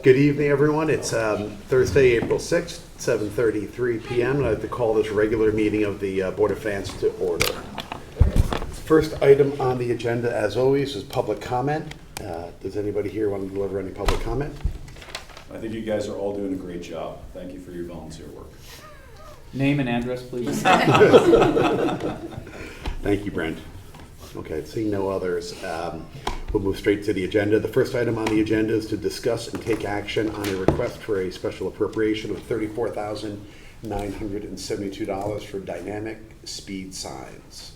Good evening, everyone. It's Thursday, April 6th, 7:33 p.m. and I'd like to call this regular meeting of the Board of Finance to order. First item on the agenda, as always, is public comment. Does anybody here want to deliver any public comment? I think you guys are all doing a great job. Thank you for your volunteer work. Name and address, please. Thank you, Brent. Okay, seeing no others, we'll move straight to the agenda. The first item on the agenda is to discuss and take action on a request for a special appropriation of $34,972 for dynamic speed signs.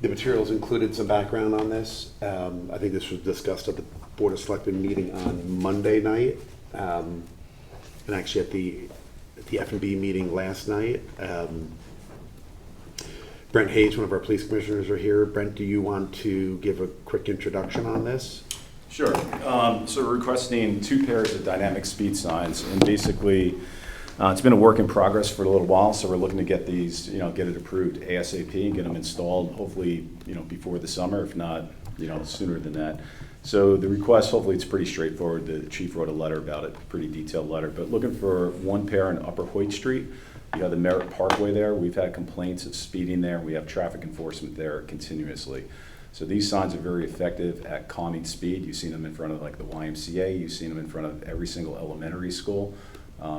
The materials included some background on this. I think this was discussed at the Board of Selectmen meeting on Monday night, and actually at the F&B meeting last night. Brent Hayes, one of our police commissioners, are here. Brent, do you want to give a quick introduction on this? Sure. So we're requesting 2 pairs of dynamic speed signs, and basically it's been a work in progress for a little while, so we're looking to get these, get it approved ASAP and get them installed, hopefully, before the summer, if not, sooner than that. So the request, hopefully it's pretty straightforward. The chief wrote a letter about it, pretty detailed letter, but looking for 1 pair on Upper Hoyt Street. You have the Merritt Parkway there. We've had complaints of speeding there. We have traffic enforcement there continuously. So these signs are very effective at calming speed. You've seen them in front of like the YMCA. You've seen them in front of every single elementary school.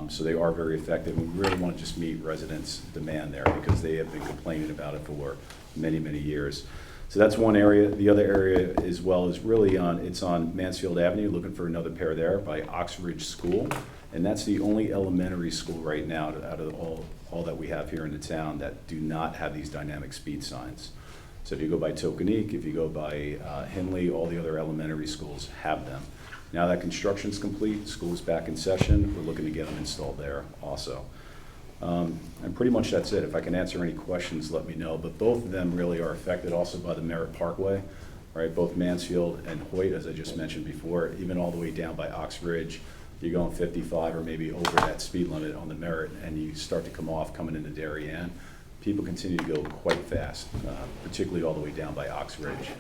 So they are very effective. We really want to just meet residents' demand there because they have been complaining about it for many, many years. So that's one area. The other area as well is really it's on Mansfield Avenue, looking for another pair there by Oxbridge School. And that's the only elementary school right now out of all that we have here in the town that do not have these dynamic speed signs. So if you go by Tokenique, if you go by Henley, all the other elementary schools have them. Now that construction's complete, school's back in session, we're looking to get them installed there also. And pretty much that's it. If I can answer any questions, let me know. But both of them really are affected also by the Merritt Parkway, right? Both Mansfield and Hoyt, as I just mentioned before, even all the way down by Oxbridge. You're going 55 or maybe over that speed limit on the Merritt, and you start to come off coming into Darien. People continue to go quite fast, particularly all the way down by Oxbridge.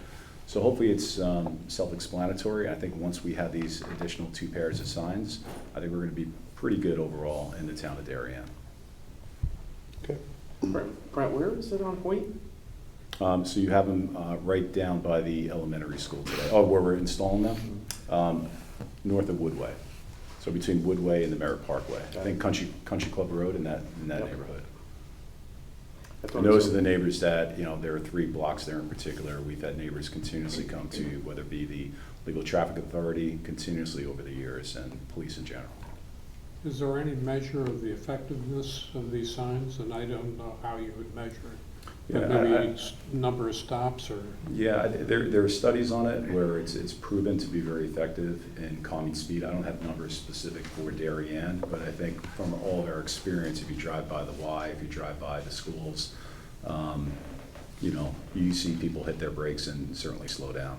So hopefully it's self-explanatory. I think once we have these additional 2 pairs of signs, I think we're going to be pretty good overall in the town of Darien. Okay. Brent, where is it on Hoyt? So you have them right down by the elementary school today. Oh, where we're installing them? North of Woodway. So between Woodway and the Merritt Parkway. I think Country Club Road in that neighborhood. And those are the neighbors that, there are 3 blocks there in particular. We've had neighbors continuously come to, whether it be the Legal Traffic Authority continuously over the years and police in general. Is there any measure of the effectiveness of these signs? And I don't know how you would measure it. Yeah, maybe number of stops or? Yeah, there are studies on it where it's proven to be very effective in calming speed. I don't have numbers specific for Darien, but I think from all of our experience, if you drive by the Y, if you drive by the schools, you see people hit their brakes and certainly slow down.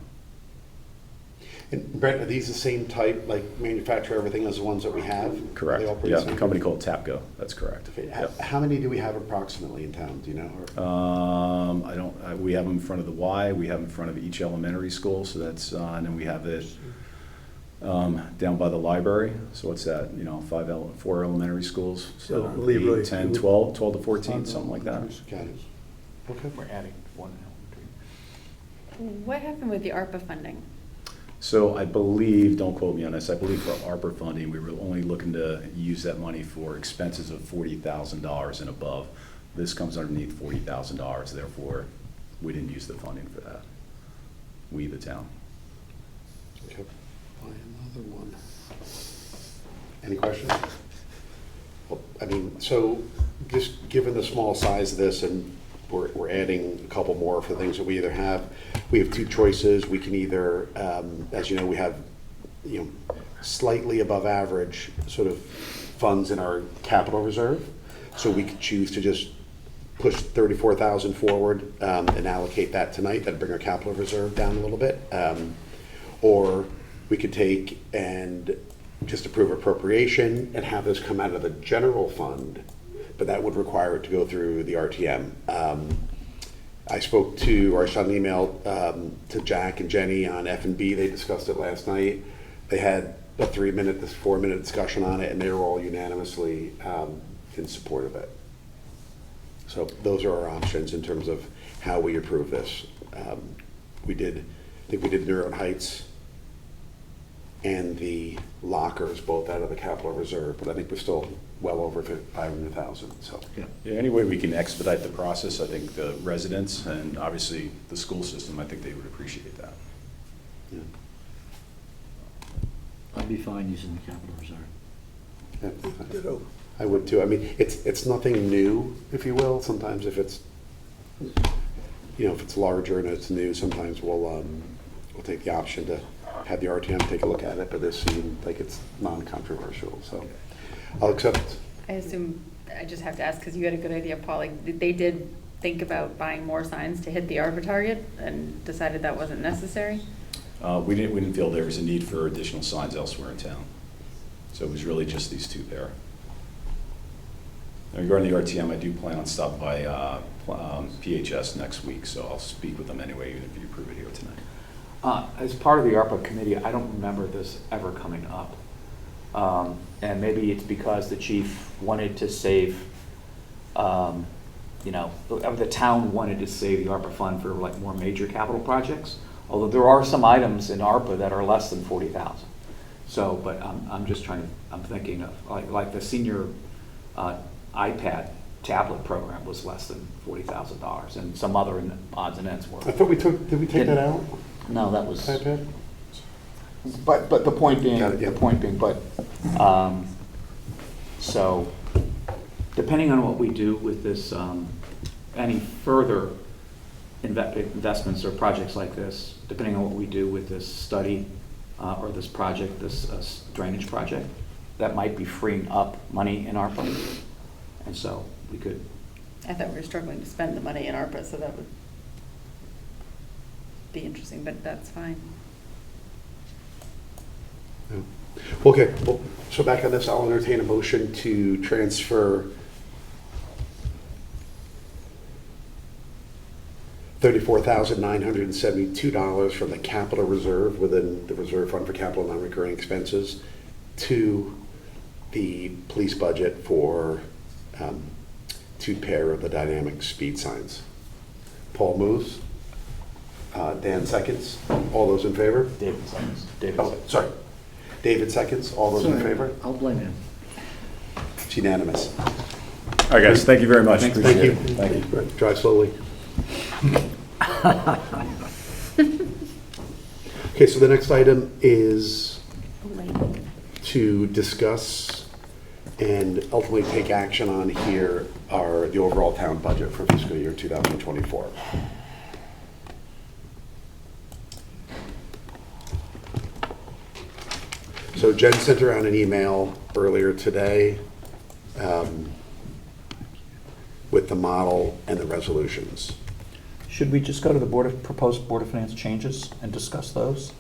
And Brent, are these the same type, like manufacturer everything as the ones that we have? Correct. Yeah, a company called Tapco. That's correct. Okay. Yep. How many do we have approximately in town? Do you know? We have them in front of the Y. We have them in front of each elementary school. So that's and then we have it down by the library. So what's that? 4 elementary schools. So 8, 10, 12 to 14, something like that. Got it. Okay. We're adding 1 elementary. What happened with the ARPA funding? So I believe, don't quote me on this, I believe for ARPA funding, we were only looking to use that money for expenses of $40,000 and above. This comes underneath $40,000, therefore we didn't use the funding for that. We, the town. Okay. Another one. Any questions? Well, so just given the small size of this, and we're adding a couple more for things that we either have. We have 2 choices. We can either, as you know, we have slightly above average sort of funds in our capital reserve. So we could choose to just push 34,000 forward and allocate that tonight. That'd bring our capital reserve down a little bit. Or we could take and just approve appropriation and have this come out of the general fund, but that would require it to go through the RTM. I shot an email to Jack and Jenny on F&B. They discussed it last night. They had a 4-minute discussion on it, and they were all unanimously in support of it. So those are our options in terms of how we approve this. I think we did Neuron Heights and the lockers both out of the capital reserve, but I think we're still well over 500,000. So Yeah, any way we can expedite the process, I think the residents and obviously the school system, I think they would appreciate that. yeah. I'd be fine using the capital reserve. Yeah, I would too. I mean, it's nothing new, if you will. Sometimes if it's if it's larger and it's new, sometimes we'll take the option to have the RTM take a look at it. But this seemed like it's non-controversial, so I'll accept. I assume, I just have to ask, because you had a good idea, Paul, like, they did think about buying more signs to hit the ARPA target and decided that wasn't necessary? We didn't feel there was a need for additional signs elsewhere in town. So it was really just these two pair. Now, regarding the RTM, I do plan on stopping by PHS next week, so I'll speak with them anyway, even if you approve it here tonight. As part of the ARPA committee, I don't remember this ever coming up. And maybe it's because the chief wanted to save, the town wanted to save the ARPA fund for like more major capital projects. Although there are some items in ARPA that are less than 40,000. So, but I'm thinking of like the senior iPad tablet program was less than $40,000, and some other odds and ends were. I thought did we take that out? No, that was, iPad? But the point being, Got it, yeah. So depending on what we do with this, any further investments or projects like this, depending on what we do with this study or this project, this drainage project, that might be freeing up money in ARPA. And so we could. I thought we were struggling to spend the money in ARPA, so that would be interesting, but that's fine. Yeah. Okay, well, so back on this, I'll entertain a motion to transfer $34,972 from the capital reserve within the reserve fund for capital non-recurring expenses to the police budget for 2 pair of the dynamic speed signs. Paul moves. Dan seconds. All those in favor? David seconds. Oh, sorry. David seconds. All those in sorry, favor? I'll blame him. It's unanimous. All right, guys, thank you very much. Thank Appreciate you. it. Thank you. Drive slowly. Okay, so the next item is to discuss and ultimately take action on here are the overall town budget for fiscal year 2024. So Jen sent around an email earlier today with the model and the resolutions. Should we just go to the proposed Board of Finance changes and discuss those?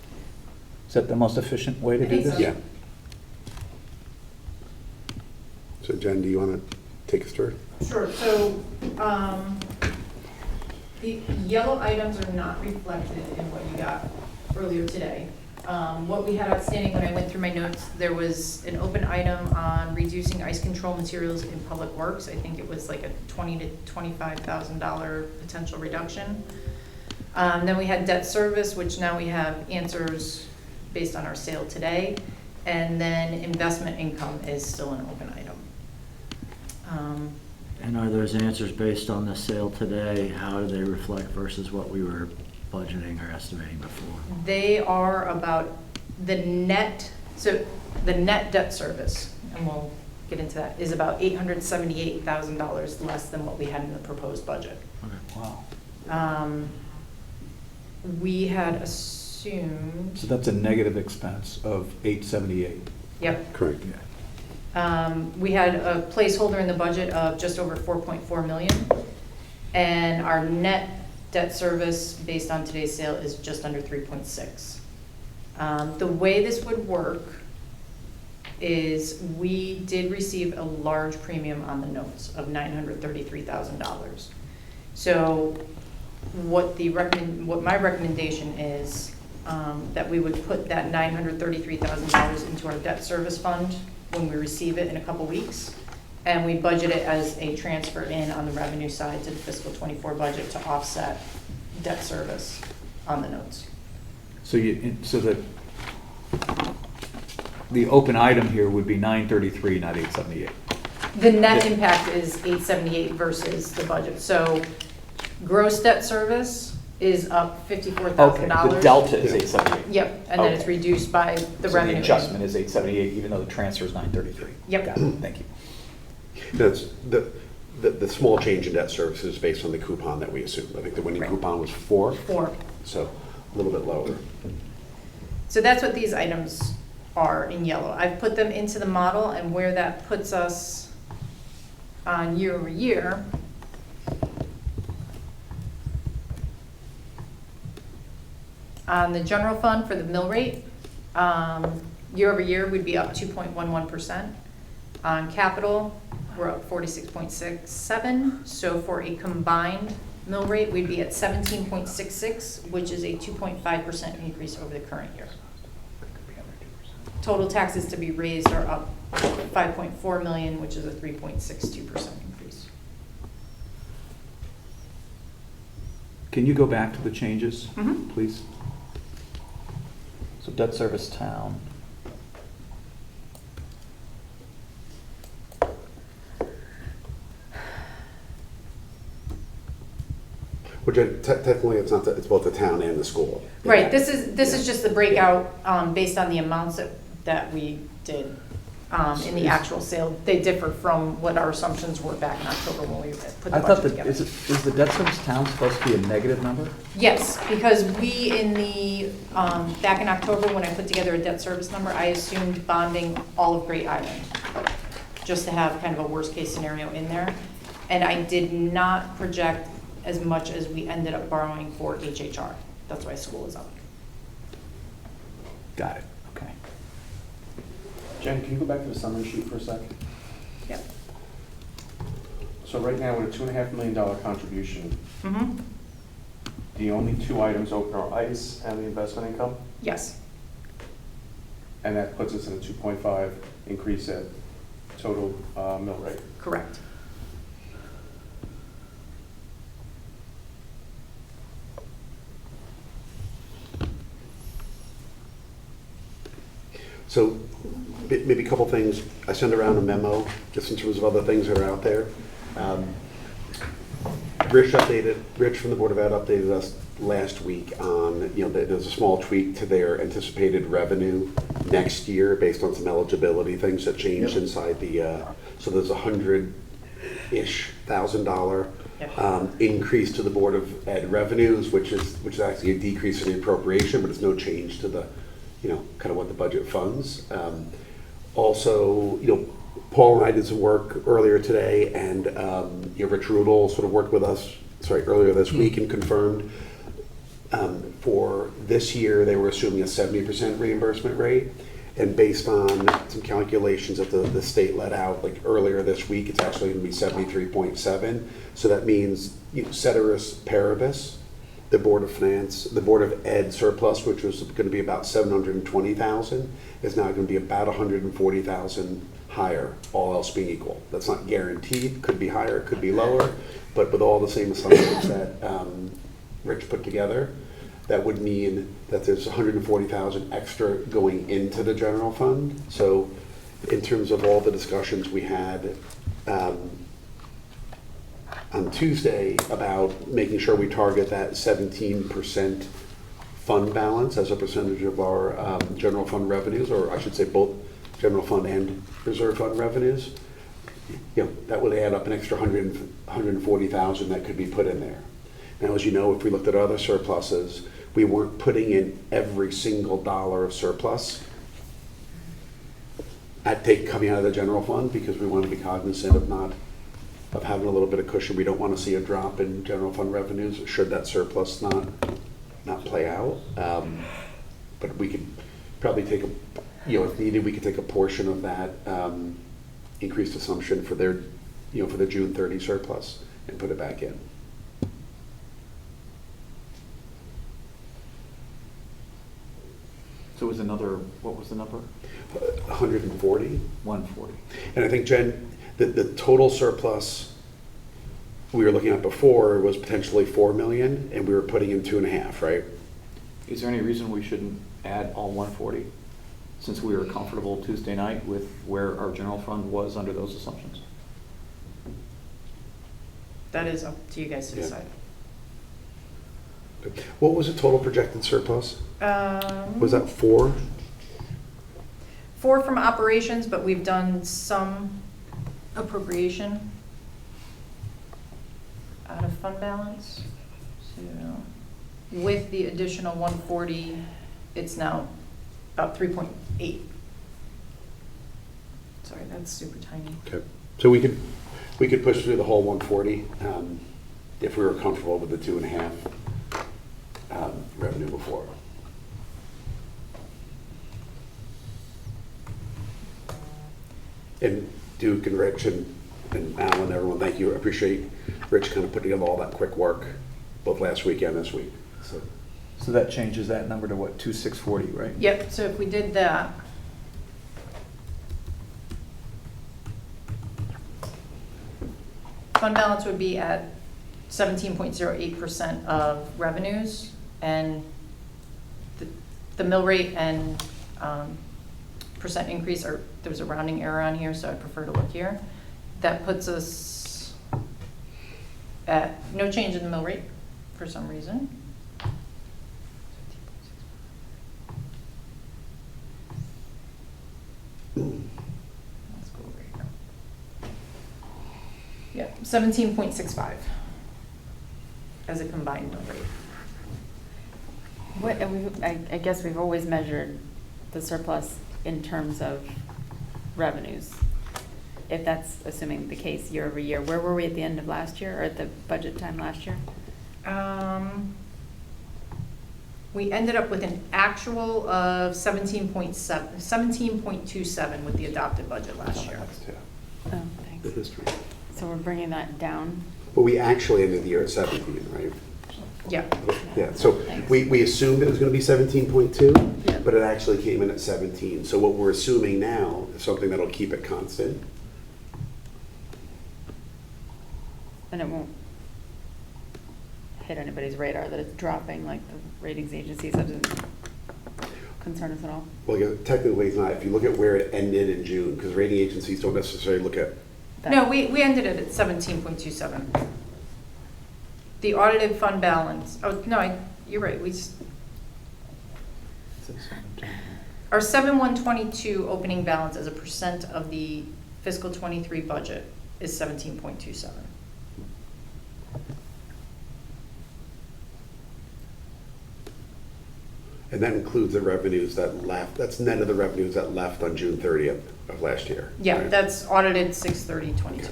Is that the most efficient way to do this? Yeah. So Jen, do you want to take us through? Sure, so, the yellow items are not reflected in what you got earlier today. What we had outstanding when I went through my notes, there was an open item on reducing ice control materials in public works. I think it was like a $20,000 to $25,000 potential reduction. Then we had debt service, which now we have answers based on our sale today. And then investment income is still an open item. And are those answers based on the sale today? How do they reflect versus what we were budgeting or estimating before? They are about the net, so the net debt service, and we'll get into that, is about $878,000 less than what we had in the proposed budget. Wow. We had assumed, So that's a negative expense of 878. yep. Correct. We had a placeholder in the budget of just over 4.4 million, and our net debt service based on today's sale is just under 3.6. The way this would work is we did receive a large premium on the notes of $933,000. So what my recommendation is, that we would put that $933,000 into our debt service fund when we receive it in a couple weeks. And we budget it as a transfer in on the revenue side to the fiscal '24 budget to offset debt service on the notes. So the open item here would be 933, not 878. The net Yeah. impact is 878 versus the budget. So gross debt service is up $54,000. Okay, the delta is 878. Yep, and then it's Okay. reduced by the So revenue. the adjustment is 878, even though the transfer is 933. Yep. Got it, thank you. That's, the small change in debt service is based on the coupon that we assumed. I think the winning Right. coupon was 4, 4. so a little bit lower. So that's what these items are in yellow. I've put them into the model, and where that puts us on year over year. On the general fund for the mill rate, year over year, we'd be up 2.11%. On capital, we're up 46.67. So for a combined mill rate, we'd be at 17.66, which is a 2.5% increase over the current year. Total taxes to be raised are up 5.4 million, which is a 3.62% increase. Can you go back to the changes, Mhm. please? So debt service town. Which technically, it's not, it's both the town and the school. Right, this is just the breakout based on the amounts that we did in the actual sale. They differ from what our assumptions were back in October when we put the I thought budget that, together. is the debt service town supposed to be a negative number? Yes, because we in the, back in October, when I put together a debt service number, I assumed bonding all of Great Island, just to have kind of a worst-case scenario in there. And I did not project as much as we ended up borrowing for HHR. That's why school is up. Got it, okay. Jen, can you go back to the summary sheet for a second? Yep. So right now, with a $2.5 million contribution, Mm-hmm. the only two items open are ICE and the investment income, Yes, and that puts us in a 2.5 increase at total mill rate. correct. So maybe a couple things. I send around a memo, just in terms of other things that are out there. Rich from the Board of Ed updated us last week on, there's a small tweak to their anticipated revenue next year based on some eligibility things that changed inside the, so there's $100-ish thousand increase to the Board of Ed revenues, which is actually a decrease in the appropriation, but it's no change to the, kind of what the budget funds. Also, Paul and I did some work earlier today, and Rich Rudel sort of worked with us, earlier this week, and confirmed for this year, they were assuming a 70% reimbursement rate. And based on some calculations that the state let out, like earlier this week, it's actually going to be 73.7. So that means, ceteris paribus, the Board of Finance, the Board of Ed surplus, which was going to be about 720,000, is now going to be about 140,000 higher, all else being equal. That's not guaranteed, could be higher, could be lower, but with all the same assumptions that Rich put together, that would mean that there's 140,000 extra going into the general fund. So in terms of all the discussions we had on Tuesday about making sure we target that 17% fund balance as a percentage of our general fund revenues, or I should say both general fund and reserve fund revenues, that would add up an extra 140,000 that could be put in there. Now, as you know, if we looked at other surpluses, we weren't putting in every single dollar of surplus coming out of the general fund, because we want to be cognizant of having a little bit of cushion. We don't want to see a drop in general fund revenues should that surplus not play out. But we could probably take if needed, we could take a portion of that increased assumption for their, for the June 30 surplus and put it back in. So it was another, what was the number? 140. 140. And I think, Jen, the total surplus we were looking at before was potentially 4 million, and we were putting in 2.5, right? Is there any reason we shouldn't add all 140? Since we were comfortable Tuesday night with where our general fund was under those assumptions? That is up to you guys to Yeah. decide. What was the total projected surplus? Was that 4? 4 from operations, but we've done some appropriation out of fund balance. So with the additional 140, it's now about 3.8. Sorry, that's super tiny. Okay. So we could push through the whole 140 if we were comfortable with the 2.5 revenue before. And Duke and Rich and Alan, everyone, thank you. I appreciate Rich kind of putting together all that quick work, both last week and this week. So that changes that number to what, 2,640, right? Yep, so if we did that, fund balance would be at 17.08% of revenues, and the mill rate and percent increase are, there's a rounding error on here, so I prefer to look here. That puts us at no change in the mill rate for some reason. Let's go over here. Yeah, 17.65 as a combined mill rate. What, and I guess we've always measured the surplus in terms of revenues. If that's assuming the case year over year, where were we at the end of last year or at the budget time last year? We ended up with an actual of 17.27 with the adopted budget last year. Oh, The thanks. history. So we're bringing that down? But we actually ended the year at 17, right? Yeah, Yeah, so Thanks. we assumed it was going to be 17.2, Yeah. but it actually came in at 17. So what we're assuming now is something that'll keep it constant. And it won't hit anybody's radar that it's dropping like the ratings agencies, that doesn't concern us at all? Well, yeah, technically it's not. If you look at where it ended in June, because rating agencies don't necessarily look at, That- no, we ended it at 17.27. The audited fund balance, oh, no, you're right, our 7/122 opening balance as a percent of the fiscal '23 budget is 17.27. and that includes the revenues that left. That's net of the revenues that left on June 30th of last year. Yeah, right? that's audited 6/30/22.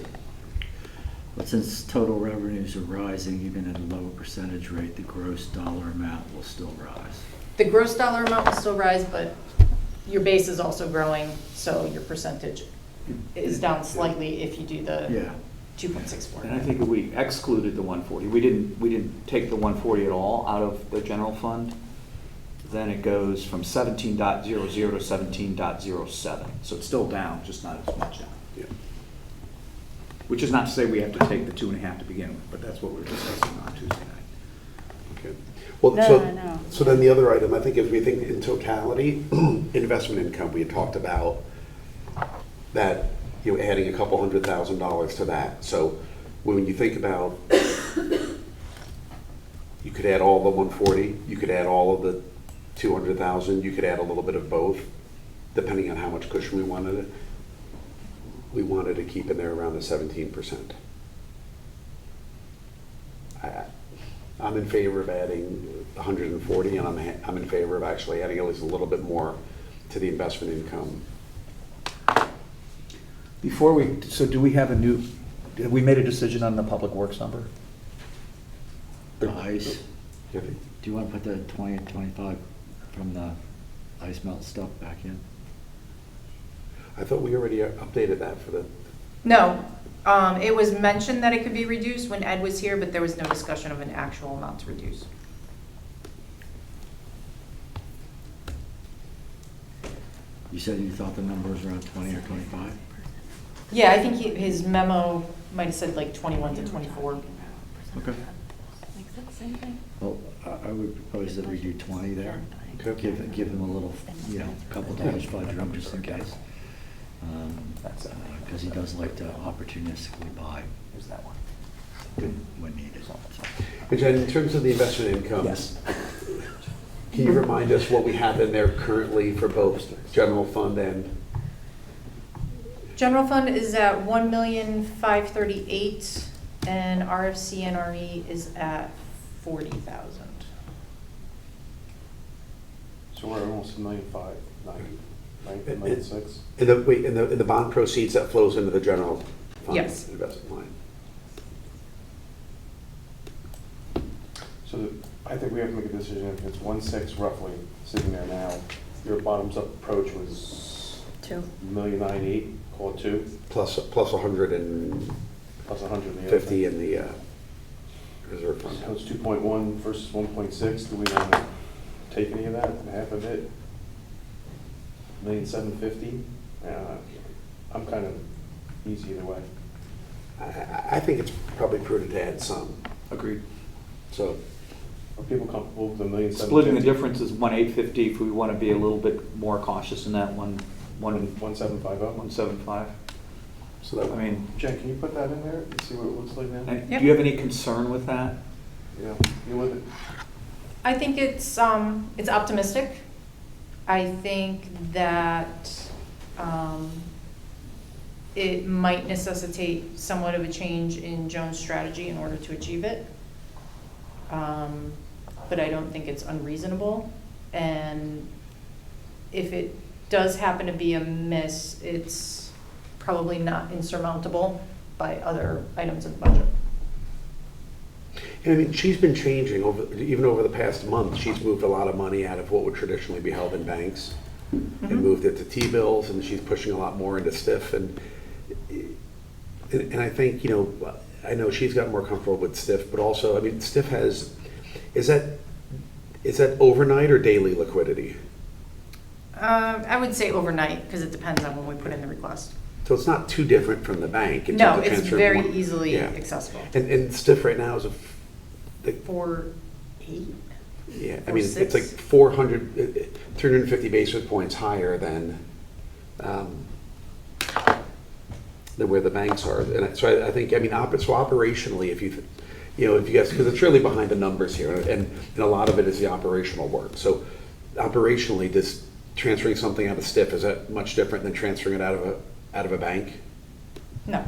But since total revenues are rising, even at a lower percentage rate, the gross dollar amount will still rise. The gross dollar amount will still rise, but your base is also growing, so your percentage is down slightly if you do the Yeah. 2.64. And I think if we excluded the 140, we didn't take the 140 at all out of the general fund, then it goes from 17.00 to 17.07. So it's still down, just not as much down. Yeah. Which is not to say we have to take the 2.5 to begin with, but that's what we were discussing on Tuesday night. Okay. Well, No, so, no. so then the other item, I think, is we think in totality, investment income, we had talked about that, you know, adding a couple $100,000 to that. So when you think about, you could add all the 140, you could add all of the 200,000, you could add a little bit of both, depending on how much cushion we wanted it. We wanted to keep in there around the 17%. I'm in favor of adding 140, and I'm in favor of actually adding at least a little bit more to the investment income. Before we, so do we have have we made a decision on the public works number? The ice, Yeah. do you want to put the 20 and 25 from the ice melt stuff back in? I thought we already updated that for the, No, it was mentioned that it could be reduced when Ed was here, but there was no discussion of an actual amount to reduce. You said you thought the number was around 20 or 25? Yeah, I think his memo might have said like 21 to 24. Okay. Well, I would propose that we do 20 there. Okay. Give him a little, couple dollars fudge room just in case. Because he does like to opportunistically buy Here's that one. when needed. And Jen, in terms of the investment income. Yes. Can you remind us what we have in there currently for both general fund and? General fund is at 1,538,000 and RFCNRE is at 40,000. So we're almost $1,500,000, $9.6. In the bond proceeds that flows into the general fund Yes. investment line? So I think we have to make a decision. If it's 1.6 roughly sitting there now, your bottoms up approach was 2. $1,980,000, call it 2, Plus 150 plus 100 in the other thing. in the reserve fund. So it's 2.1 versus 1.6. Do we want to take any of that, half of it? $1,750,000? I'm kind of easy either way. I think it's probably prudent to add some, Agreed. so. Are people comfortable with the $1,750,000? Splitting the difference is 1,850 if we want to be a little bit more cautious in that one, 1,750? 175. So that, I mean, Jen, can you put that in there and see what it looks like now? and Yep. do you have any concern with that? Yeah, you with it? I think it's optimistic. I think that it might necessitate somewhat of a change in Joan's strategy in order to achieve it. But I don't think it's unreasonable. And if it does happen to be a miss, it's probably not insurmountable by other items in the budget. and I mean, she's been changing even over the past month. She's moved a lot of money out of what would traditionally be held in banks and moved it to T-bills, and she's pushing a lot more into stiff. And I think, I know she's gotten more comfortable with stiff, but also, I mean, stiff has, is that overnight or daily liquidity? I would say overnight, because it depends on when we put in the request. So it's not too different from the bank. No, just a it's transfer of very one- easily yeah. accessible. And stiff right now is $4.8. yeah, I mean, it's 4.6. like 350 basis points higher than where the banks are. And so I think, I mean, so operationally, if you guys, because it's really behind the numbers here, and a lot of it is the operational work. So operationally, this transferring something out of stiff, is that much different than transferring it out of a bank? No.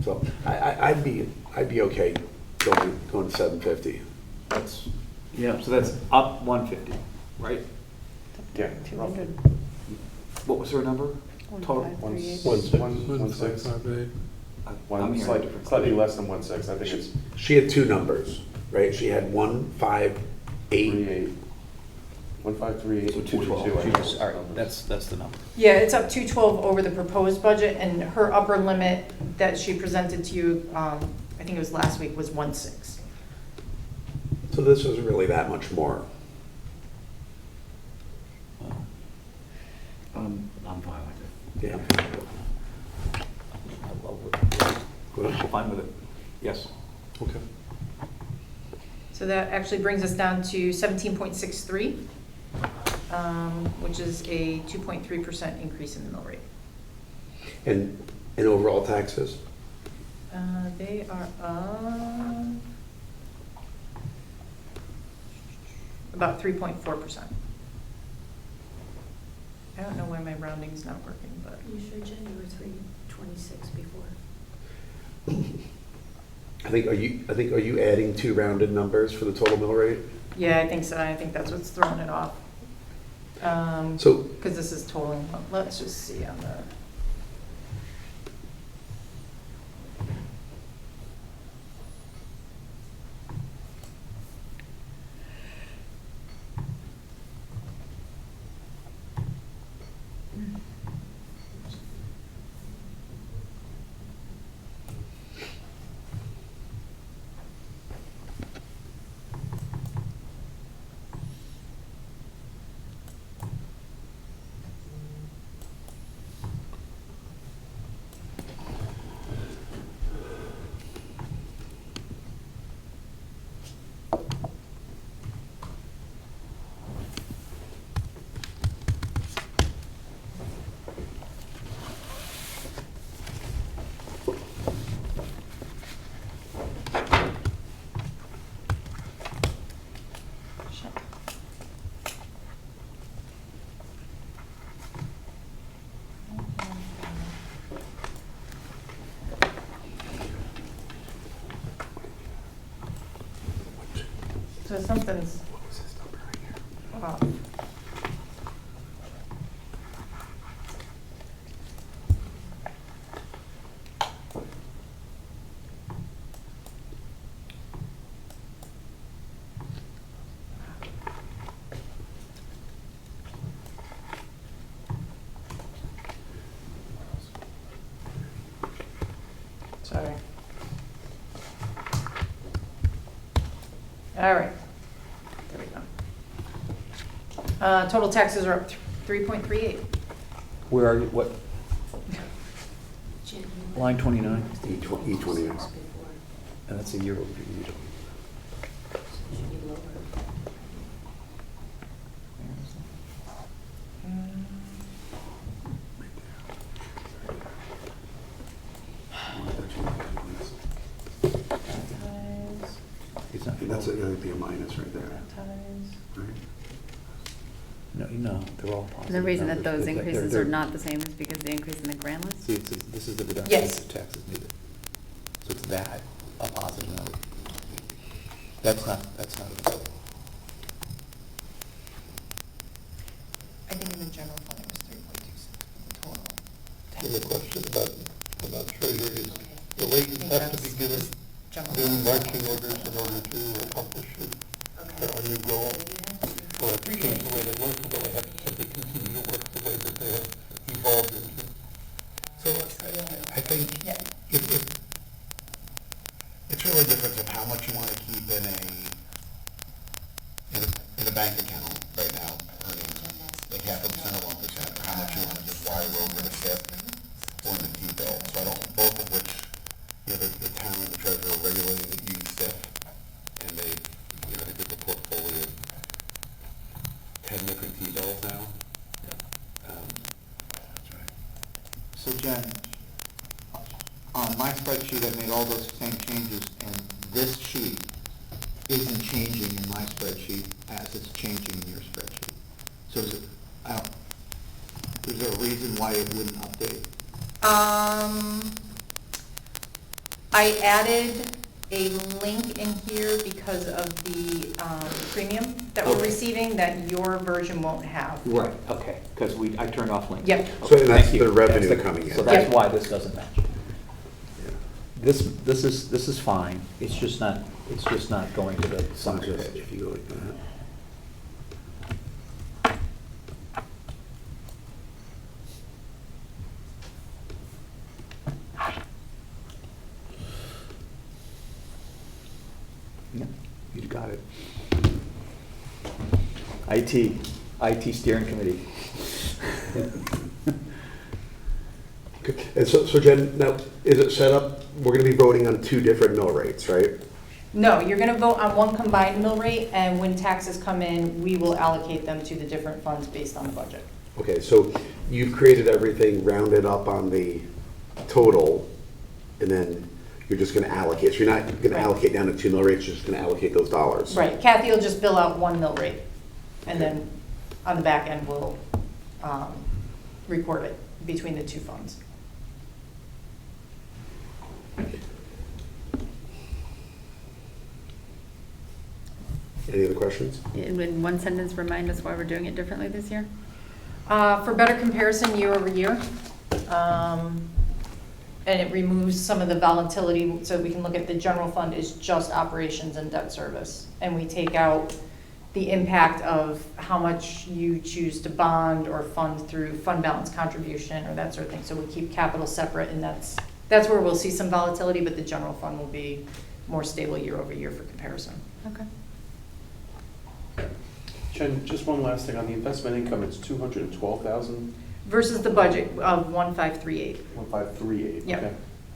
So I'd be okay going to 750. That's, Yeah. so that's up 150, right? Yeah. 200. What was her number? Total? 1.6. 1.58. I'm hearing Slightly, different. slightly less than 1.6. I think it's She had two numbers, right? She had 158. 3.8. 1.538. So 212. All right, that's the number. Yeah, it's up 212 over the proposed budget, and her upper limit that she presented to you, I think it was last week, was 1.6. So this is really that much more. I'm fine with it. Yeah. I'm fine with it. Yes. Okay. So that actually brings us down to 17.63, which is a 2.3% increase in the mill rate. And overall taxes? They are up about 3.4%. I don't know why my rounding's not working, but. You sure, Jen, you were 326 before? Are you adding two rounded numbers for the total mill rate? Yeah, I think so. I think that's what's throwing it off. So, Because this is totaling, let's just see on the. So something's off. Sorry. All right. There we go. Total taxes are up 3.38. Where are you, what, Jim, line 29? E29. And that's a year over year. should be lower. It's not, That's a minus right there, right? no, they're all positive. The reason that numbers. those They're- increases they're- are not the same is because the increase in the grant list? See, this is the reduction Yes. of taxes needed. So it's that, a positive number. That's not a mistake. I think in the general fund it was 3.26 total. And the question about treasury is, the lady I think has to that's be given general new fund. marching orders in order to accomplish our new goal. Or have to change the way they work, or they have to simply continue to work the way that they have evolved into. So I think Yeah. It's really a difference of how much you want to keep in a bank account right now, earning like 0.5% or 1%, or how much you want to just wire over the SIP or in the T-bill. So I don't, both of which, the town and the treasurer regularly use SIP, and they, I think there's a portfolio of 10 different T-bills now. That's right. So Jen, on my spreadsheet, I made all those same changes, and this sheet isn't changing in my spreadsheet as it's changing in your spreadsheet. So is there a reason why it wouldn't update? I added a link in here because of the premium that we're Okay. receiving that your version won't have. Right, okay, because I turned off links. Yep. So that's Thank you. the revenue That's coming in. So that's Yep. why this doesn't match. Yeah. This is fine, it's just not going to the It's not summary just page. if you go like that. Yeah, you got it. IT steering committee. Okay. And so Jen, now, is it set up, we're gonna be voting on two different mill rates, right? No, you're gonna vote on one combined mill rate, and when taxes come in, we will allocate them to the different funds based on the budget. Okay, so you've created everything rounded up on the total, and then you're just gonna allocate. So you're not gonna Right. allocate down to two mill rates, you're just gonna allocate those dollars. Right, Kathy will just bill out one mill rate, and then on the back end, we'll record it between the two funds. Any other questions? In one sentence, remind us why we're doing it differently this year? For better comparison year over year, and it removes some of the volatility, so we can look at the general fund is just operations and debt service. And we take out the impact of how much you choose to bond or fund through fund balance contribution or that sort of thing. So we keep capital separate, and that's where we'll see some volatility, but the general fund will be more stable year over year for comparison. Okay. Jen, just one last thing, on the investment income, it's 212,000, Versus the budget of 1538. 1538, Yep. okay.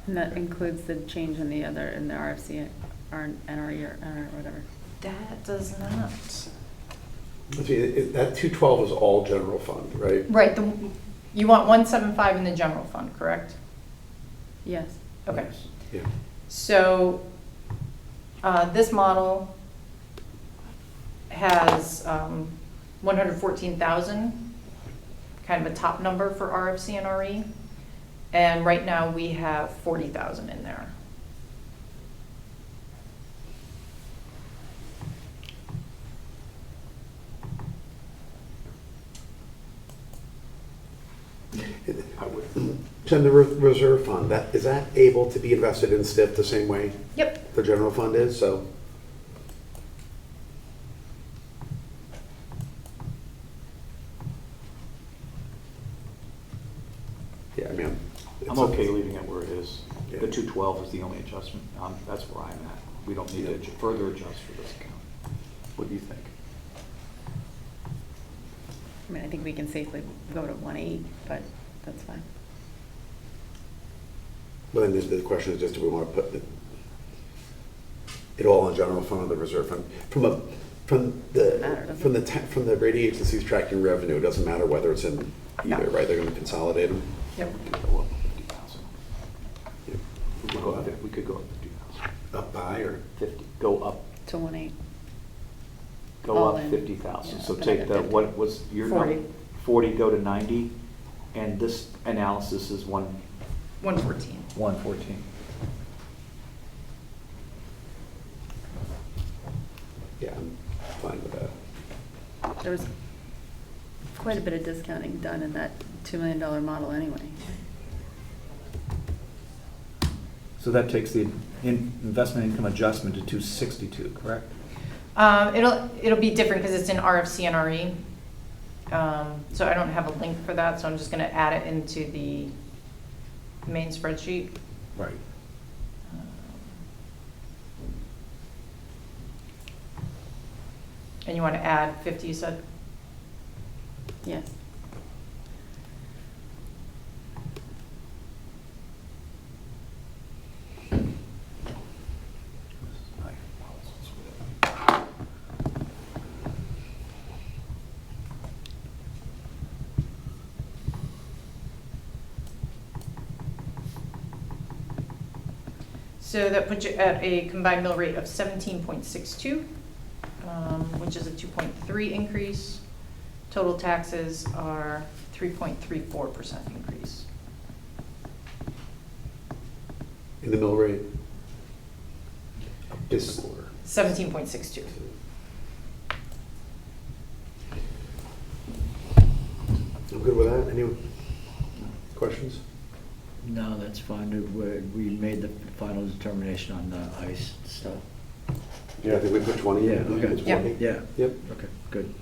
And that includes the change in the RFC, NRE, or whatever. That does not. Let's see, that 212 is all general fund, right? Right, you want 175 in the general fund, correct? Yes. Okay. Yeah. So, this model has 114,000, kind of a top number for RFCNRE. And right now, we have 40,000 in there. Jen, the reserve fund, is that able to be invested in STIP the same way Yep. the general fund is, so? Yeah, I mean. I'm okay leaving it where it is. Yeah. The 212 is the only adjustment. That's where I'm at. We don't need to further adjust for this account. What do you think? I mean, I think we can safely go to 1.8, but that's fine. Well, then the question is just, do we want to put it all in general fund or the reserve fund? From the rating agency's tracking revenue, it doesn't matter whether it's in either, right? They're going to consolidate them. Yep. We could go up 50,000. Yeah. We could go up 50,000. Up by or? 50, go up, To 1.8. go All up in. 50,000. Yeah, So up take another the, 50. what was your 40. number? 40, go to 90, and this analysis is 114. 114. Yeah, I'm fine with that. There was quite a bit of discounting done in that $2 million model anyway. So that takes the investment income adjustment to 262, correct? It'll be different because it's in RFCNRE. So I don't have a link for that, so I'm just gonna add it into the main spreadsheet. Right. And you want to add 50, you said? Yes. So that puts you at a combined mill rate of 17.62, which is a 2.3 increase. Total taxes are 3.34% increase. In the mill rate? Is 17.62. I'm good with that. Any questions? No, that's fine. We made the final determination on the ice stuff. Yeah, I think we put 20. Yeah, We okay. put Yeah. 20. Yeah. Yep. Okay, good.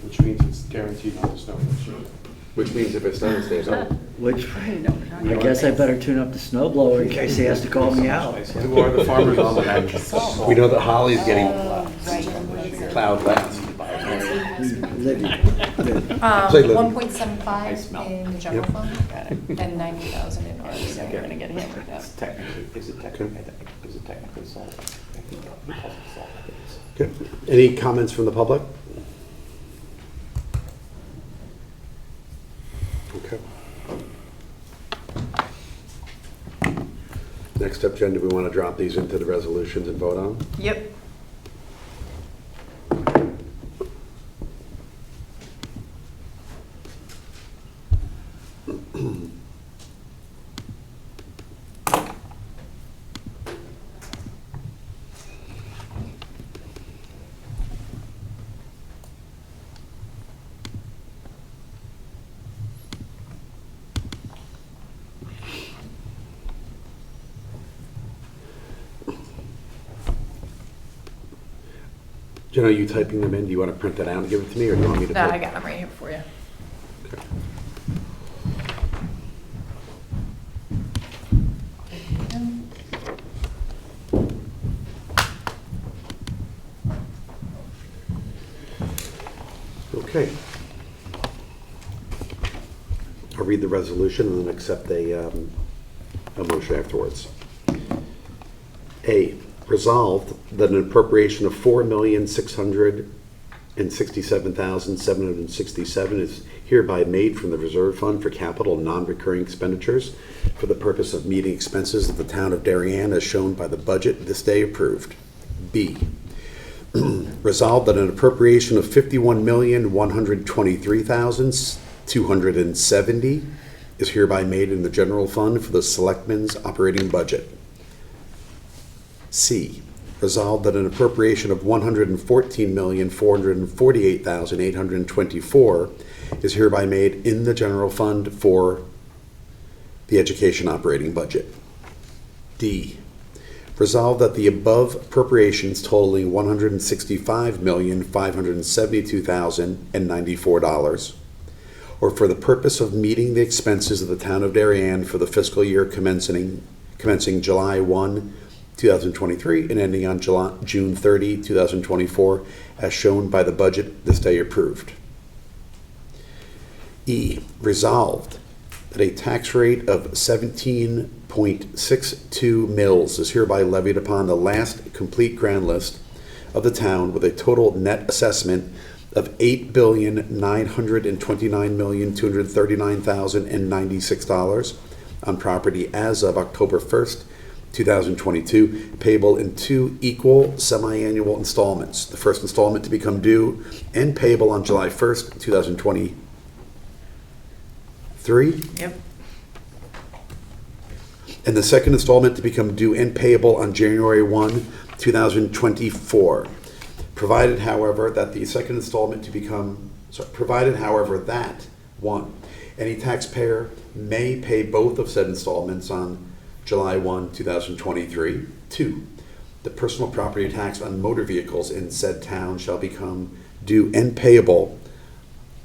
Which means it's guaranteed not to snow this year. Which means if it snows, it stays on. Which, I don't even know what we're talking I about. guess I better tune up the snow blower in case he has to call me out. Who are the farmers on the bench? We know that Holly's getting Oh, right. plowed last. Libby, good. Say, Libby. 1.75 in the general Yep. fund Got it. and 90,000 in So RFCNRE. we're gonna get hit with that. Is it technically salt? I think because it's salt. Okay. Any comments from the public? Okay. Next up, Jen, do we want to drop these into the resolutions and vote on them? Yep. Jen, are you typing them in? Do you want to print that out and give it to me, or do you want me to? No, put- I got them right here for you. Okay. Okay. I'll read the resolution and then accept a motion afterwards. A, Resolved that an appropriation of $4,667,767 is hereby made from the reserve fund for capital and non-recurring expenditures for the purpose of meeting expenses of the town of Darien as shown by the budget this day approved. B, resolved that an appropriation of $51,123,270 is hereby made in the general fund for the selectmen's operating budget. C, resolved that an appropriation of $114,448,824 is hereby made in the general fund for the education operating budget. D, resolved that the above appropriations totaling $165,572,094 or for the purpose of meeting the expenses of the town of Darien for the fiscal year commencing July 1, 2023 and ending on June 30, 2024, as shown by the budget this day approved. E, resolved that a tax rate of 17.62 mils is hereby levied upon the last complete grand list of the town with a total net assessment of $8,929,239,096 on property as of October 1st, 2022, payable in 2 equal semi-annual installments. The first installment to become due and payable on July 1st, 2023. Yep. And the second installment to become due and payable on January 1, 2024. Provided, however, that the second installment to become, provided, however, that, 1, any taxpayer may pay both of said installments on July 1, 2023. 2, the personal property tax on motor vehicles in said town shall become due and payable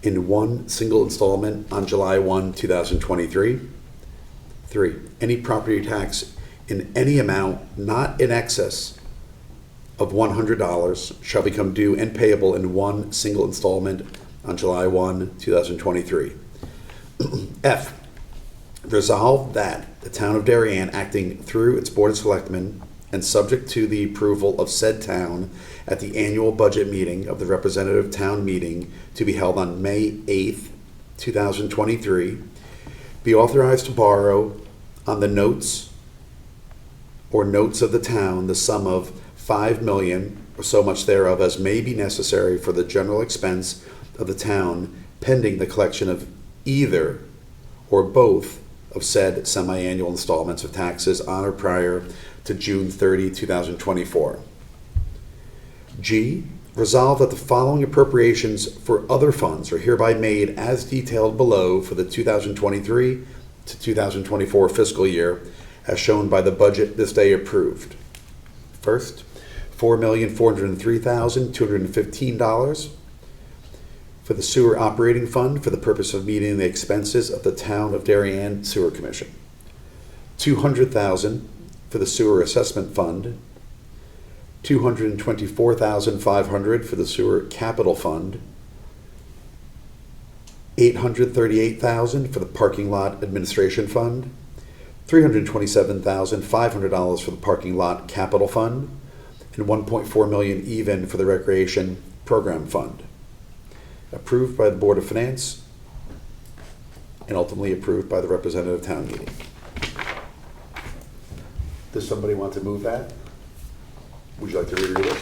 in one single installment on July 1, 2023. 3, any property tax in any amount not in excess of $100 shall become due and payable in one single installment on July 1, 2023. F, resolved that the town of Darien, acting through its Board of Selectmen and subject to the approval of said town at the annual budget meeting of the representative town meeting to be held on May 8th, 2023, be authorized to borrow on the notes or notes of the town the sum of $5 million or so much thereof as may be necessary for the general expense of the town pending the collection of either or both of said semi-annual installments of taxes on or prior to June 30, 2024. G, resolve that the following appropriations for other funds are hereby made as detailed below for the 2023 to 2024 fiscal year as shown by the budget this day approved. First, $4,403,215 for the Sewer Operating Fund for the purpose of meeting the expenses of the Town of Darien Sewer Commission. $200,000 for the Sewer Assessment Fund. $224,500 for the Sewer Capital Fund. $838,000 for the Parking Lot Administration Fund. $327,500 for the Parking Lot Capital Fund, and $1.4 million even for the Recreation Program Fund. Approved by the Board of Finance and ultimately approved by the representative town meeting. Does somebody want to move that? Would you like to reread it?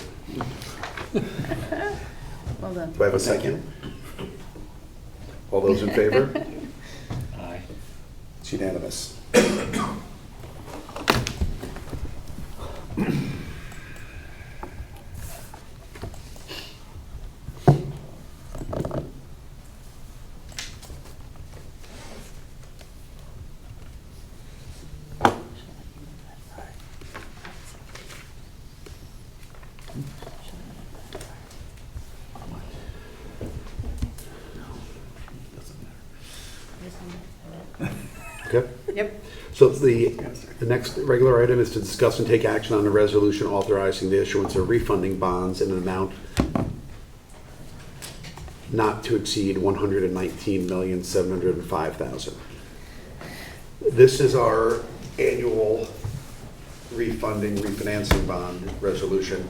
Well done. Do I have a second? All those in favor? Aye. It's unanimous. Okay. Yep. So the next regular item is to discuss and take action on a resolution authorizing the issuance of refunding bonds in an amount not to exceed $119,705,000. This is our annual refunding, refinancing bond resolution.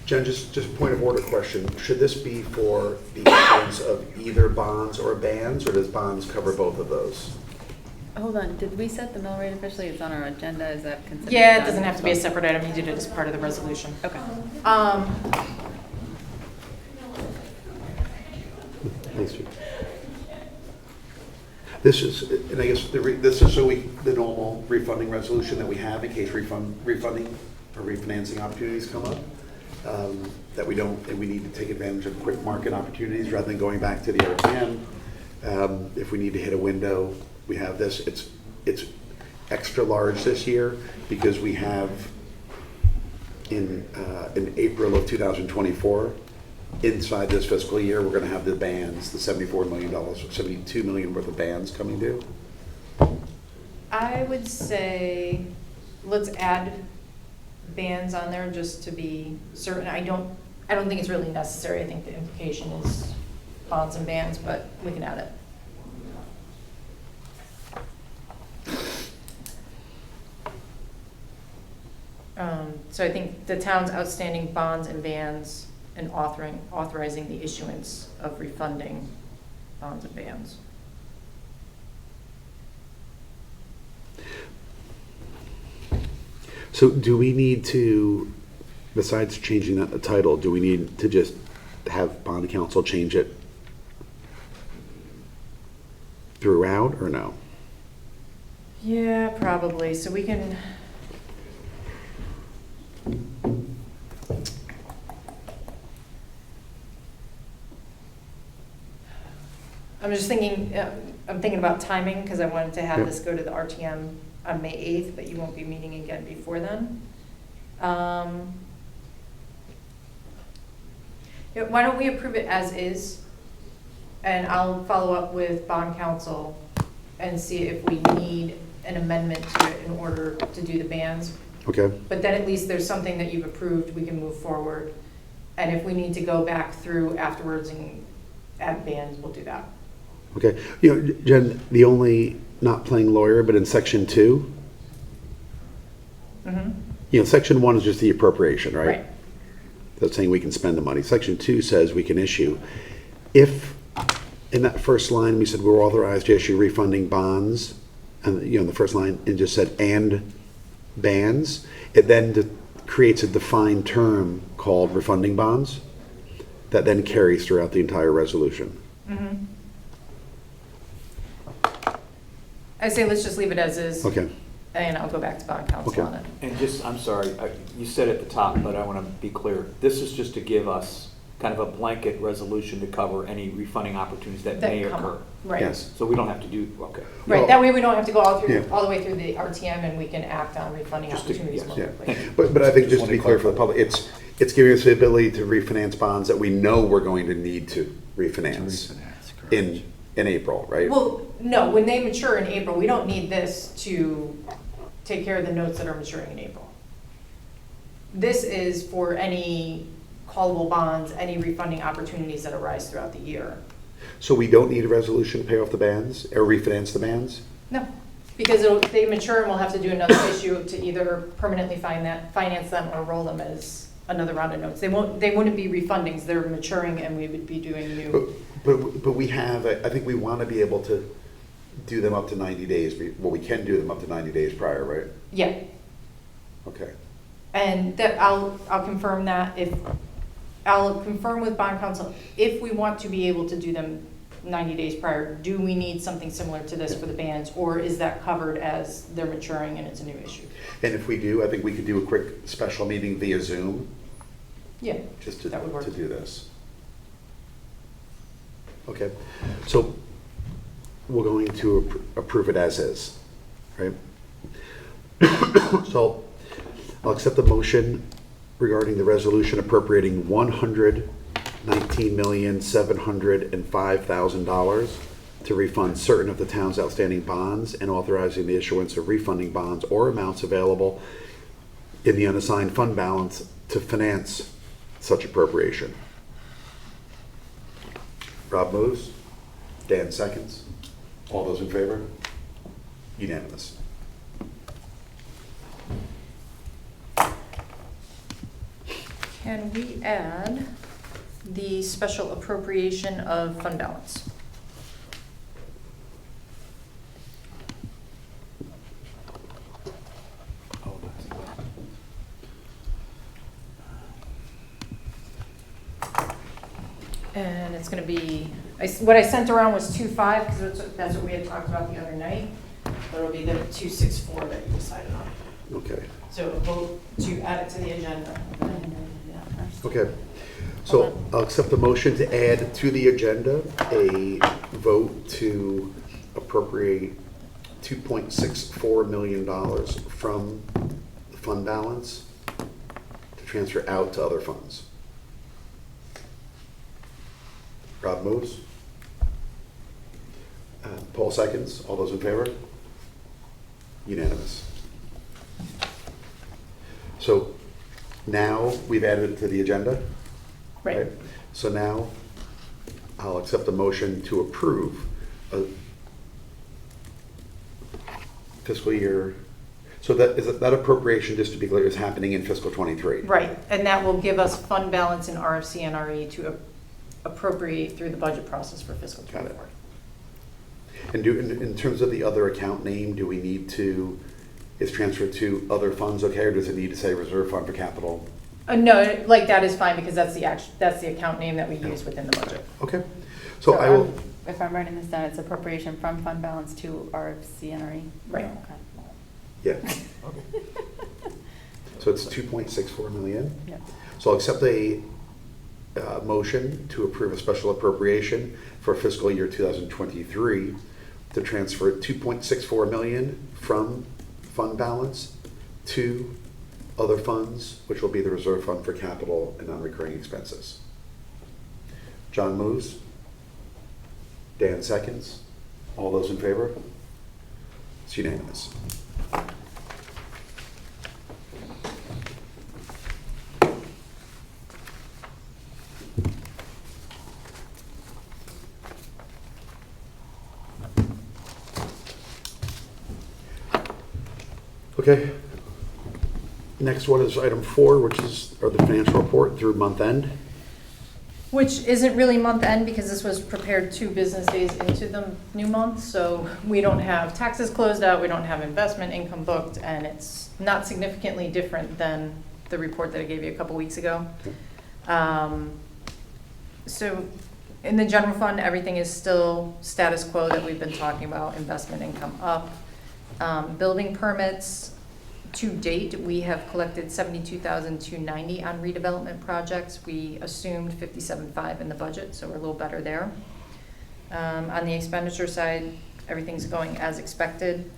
Jen, just a point of order question. Should this be for the issuance of either bonds or bands, or does bonds cover both of those? Hold on, did we set the mill rate officially? It's on our agenda, is that considered? Yeah, it done? doesn't have to be a separate item, you did it as part of the resolution. Okay. Thanks, Chief. This is, and I guess this is the normal refunding resolution that we have in case refunding or refinancing opportunities come up. That we need to take advantage of quick market opportunities rather than going back to the RTM. If we need to hit a window, we have this. It's extra large this year because we have in April of 2024, inside this fiscal year, we're going to have the bands, the $74 million, $72 million worth of bands coming due. I would say, let's add bands on there just to be certain. I don't think it's really necessary. I think the implication is bonds and bands, but we can add it. So I think the town's outstanding bonds and bands and authorizing the issuance of refunding bonds and bands. So do we need to, besides changing that the title, do we need to just have bond counsel change it throughout or no? Yeah, probably. So we can. I'm just thinking, I'm thinking about timing because I wanted to have this go to the RTM on May 8th, but you won't be meeting again before then. Yeah, why don't we approve it as is? And I'll follow up with bond counsel and see if we need an amendment to it in order to do the bans. Okay. But then at least there's something that you've approved, we can move forward. And if we need to go back through afterwards and add bans, we'll do that. Okay. You know, Jen, the only, not playing lawyer, but in section 2, you know, section 1 is just the appropriation, right? Right. That's saying we can spend the money. Section 2 says we can issue. If in that first line we said we're authorized to issue refunding bonds, and you know, in the first line it just said and bans, it then creates a defined term called refunding bonds that then carries throughout the entire resolution. I say let's just leave it as is. Okay. And I'll go back to bond counsel Okay. on it. And just, I'm sorry, you said at the top, but I want to be clear. This is just to give us kind of a blanket resolution to cover any refunding opportunities that may That come occur. up. Right. Yes. So we don't have to do, okay. Right, Well- that way we don't have to go all Yeah. the way through the RTM and we can act on refunding Just to- opportunities yes, more Yeah, quickly. but I think Just just to be wanted to clear for the clarify. public, it's giving us the ability to refinance bonds that we know we're going to need to refinance in April, right? Well, no, when they mature in April, we don't need this to take care of the notes that are maturing in April. This is for any callable bonds, any refunding opportunities that arise throughout the year. So we don't need a resolution to pay off the bands or refinance the bands? No, because they mature and we'll have to do another issue to either permanently finance them or roll them as another round of notes. They wouldn't be refundings, they're maturing and we would be doing new. But we have, I think we want to be able to do them up to 90 days. Well, we can do them up to 90 days prior, right? Yeah, Okay. and that I'll confirm that I'll confirm with bond counsel, if we want to be able to do them 90 days prior, do we need something similar to this for the bands, or is that covered as they're maturing and it's a new issue? And if we do, I think we could do a quick special meeting via Zoom, Yeah, just to that would work. do this. Okay, so we're going to approve it as is, right? So I'll accept the motion regarding the resolution appropriating $119,705,000 to refund certain of the town's outstanding bonds and authorizing the issuance of refunding bonds or amounts available in the unassigned fund balance to finance such appropriation. Rob moves. Dan seconds. All those in favor? Unanimous. Can we add the special appropriation of fund balance? And it's gonna be, what I sent around was 2.5, because that's what we had talked about the other night. But it'll be the 2.64 that you decided on. Okay. So vote to add it to the agenda. Okay. So I'll accept the motion to add to the agenda a vote to appropriate $2.64 million from the fund balance to transfer out to other funds. Rob moves. Paul seconds. All those in favor? Unanimous. So now we've added it to the agenda. Right. So now I'll accept the motion to approve a fiscal year. So that appropriation, just to be clear, is happening in fiscal '23. Right, and that will give us fund balance in RFCNRE to appropriate through the budget process for fiscal Got it. '24. And in terms of the other account name, do we need to, is transferred to other funds okay, or does it need to say reserve fund for capital? No, like that is fine because that's the account name that we use within the budget. Okay, so I will, If I'm writing this down, it's appropriation from fund balance to RFCNRE? Right. Okay. yeah. So it's 2.64 million. Yep. So I'll accept a motion to approve a special appropriation for fiscal year 2023 to transfer 2.64 million from fund balance to other funds, which will be the reserve fund for capital and non-recurring expenses. John moves. Dan seconds. All those in favor? It's unanimous. Okay. Next one is item 4, which is the financial report through month end. Which isn't really month end because this was prepared 2 business days into the new month. So we don't have taxes closed out, we don't have investment income booked, and it's not significantly different than the report that I gave you a couple weeks ago. So in the general fund, everything is still status quo that we've been talking about, investment income up. Building permits, to date, we have collected $72,290 on redevelopment projects. We assumed $57,500 in the budget, so we're a little better there. On the expenditure side, everything's going as expected.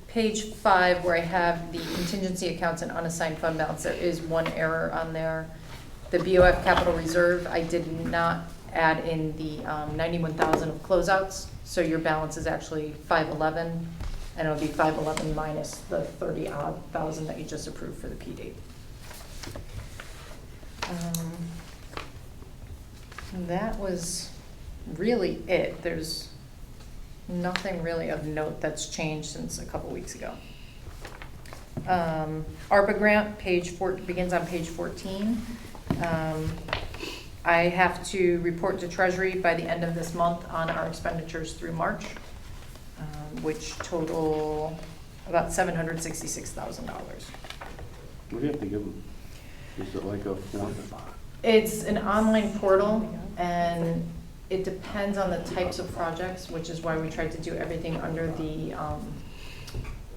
Page 5, where I have the contingency accounts and unassigned fund balance, there is one error on there. The BOF capital reserve, I did not add in the 91,000 of closeouts, so your balance is actually 511. And it'll be 511 minus the 30-odd thousand that you just approved for the P date. That was really it. There's nothing really of note that's changed since a couple weeks ago. ARPA grant, begins on page 14. I have to report to Treasury by the end of this month on our expenditures through March. Which total about $766,000. What do you have to give them? Is it like a form? It's an online portal, and it depends on the types of projects, which is why we tried to do everything under the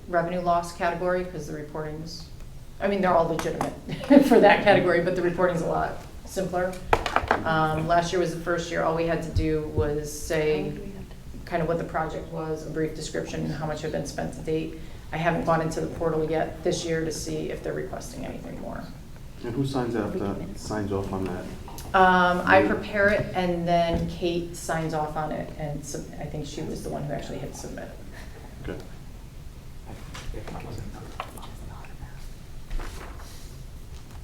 revenue loss category, because the reporting's, I mean, they're all legitimate for that category, but the reporting's a lot simpler. Last year was the first year. All we had to do was say kind of what the project was, a brief description, and how much had been spent to date. I haven't gone into the portal yet this year to see if they're requesting anything more. And who signs off on that? I prepare it, and then Kate signs off on it, and I think she was the one who actually hit submit. Okay.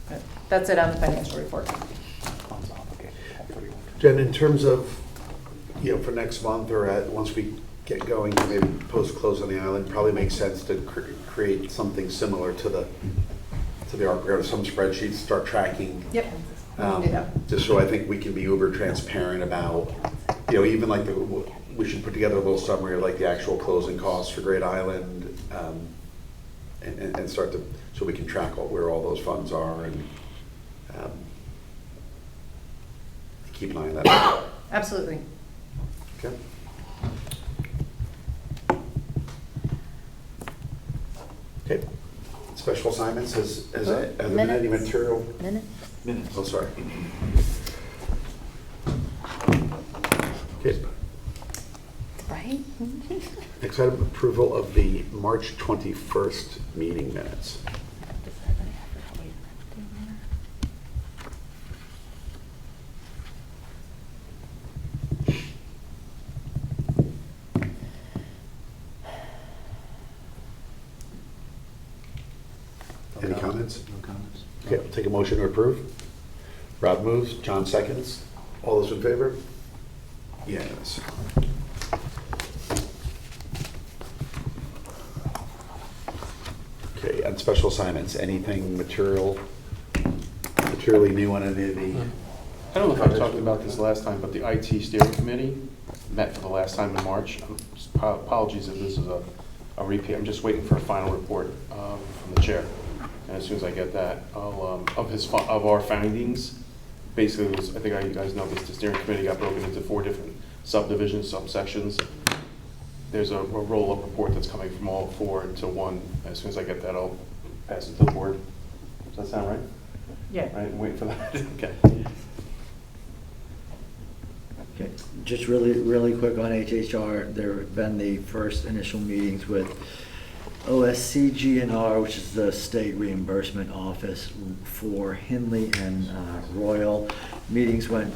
But that's it on the financial report. Jen, in terms of, for next month or once we get going, maybe post-close on the island, probably makes sense to create something similar to to the ARC, or some spreadsheets, start tracking. Yep, we can do that. Just so I think we can be uber transparent about, even like we should put together a little summary of like the actual closing costs for Great Island, and start to, so we can track where all those funds are and keep an eye on that. Absolutely. Okay. Okay. Special assignments, has there been any Minutes. material? Minutes? Minutes. Oh, sorry. Okay. Right? Next item, approval of the March 21st meeting minutes. Any comments? No comments. Okay, I'll take a motion to approve. Rob moves, John seconds. All those in favor? Unanimous. Okay, on special assignments, anything materially new on any of the? I don't know if I talked about this last time, but the IT steering committee met for the last time in March. Apologies if this is a repeat. I'm just waiting for a final report from the chair. And as soon as I get that, I'll, of our findings, basically, I think you guys know this, the steering committee got broken into 4 different subdivisions, subsections. There's a roll-up report that's coming from all 4 into one. As soon as I get that, I'll pass it to the board. Does that sound right? Yeah. Right, I'm waiting for that. Okay. Okay, just really quick on HHR, there have been the first initial meetings with OSCGNR, which is the state reimbursement office for Hindley and Royal. Meetings went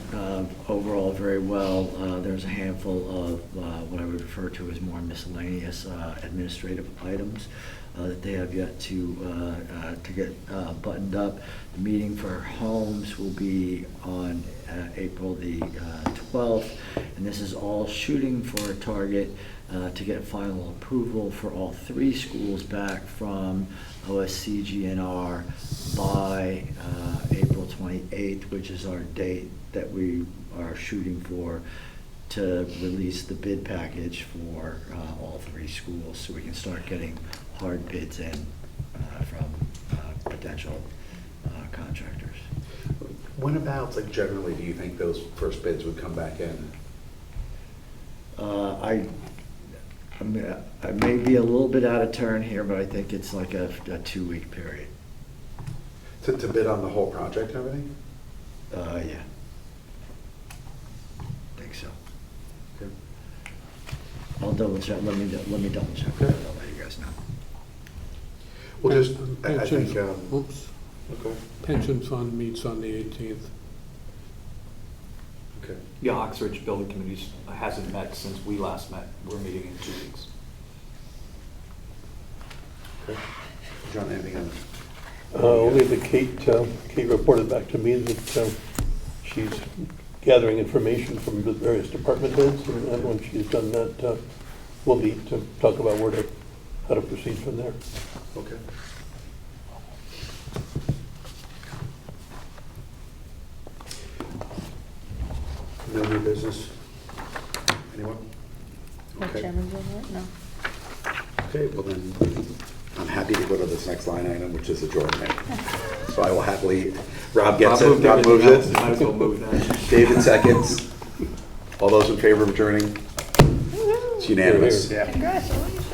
overall very well. There's a handful of what I would refer to as more miscellaneous administrative items that they have yet to get buttoned up. The meeting for homes will be on April the 12th, and this is all shooting for a target to get final approval for all 3 schools back from OSCGNR by April 28th, which is our date that we are shooting for to release the bid package for all 3 schools, so we can start getting hard bids in from potential contractors. When about, like generally, do you think those first bids would come back in? I may be a little bit out of turn here, but I think it's like a 2-week period. To bid on the whole project and everything? Yeah. I think so. Okay. I'll double check, let me double check, I'll let you guys know. Well, just, I Pension- think, Oops, okay. pension fund meets on the 18th. Okay. Yeah, Oxford Building Committee hasn't met since we last met. We're meeting in 2 weeks. Okay. John, anything on? Only that Kate reported back to me that she's gathering information from the various department heads, and when she's done that, we'll meet to talk about how to proceed from there. Okay. No new business? Anyone? No Okay. chairman's report? No. Okay, well then, I'm happy to go to this next line item, which is adjournment. So I will happily, Rob gets it, Rob moves it. Might as well move that. David seconds. All those in favor of adjourning? It's unanimous. Yeah. Congratulations.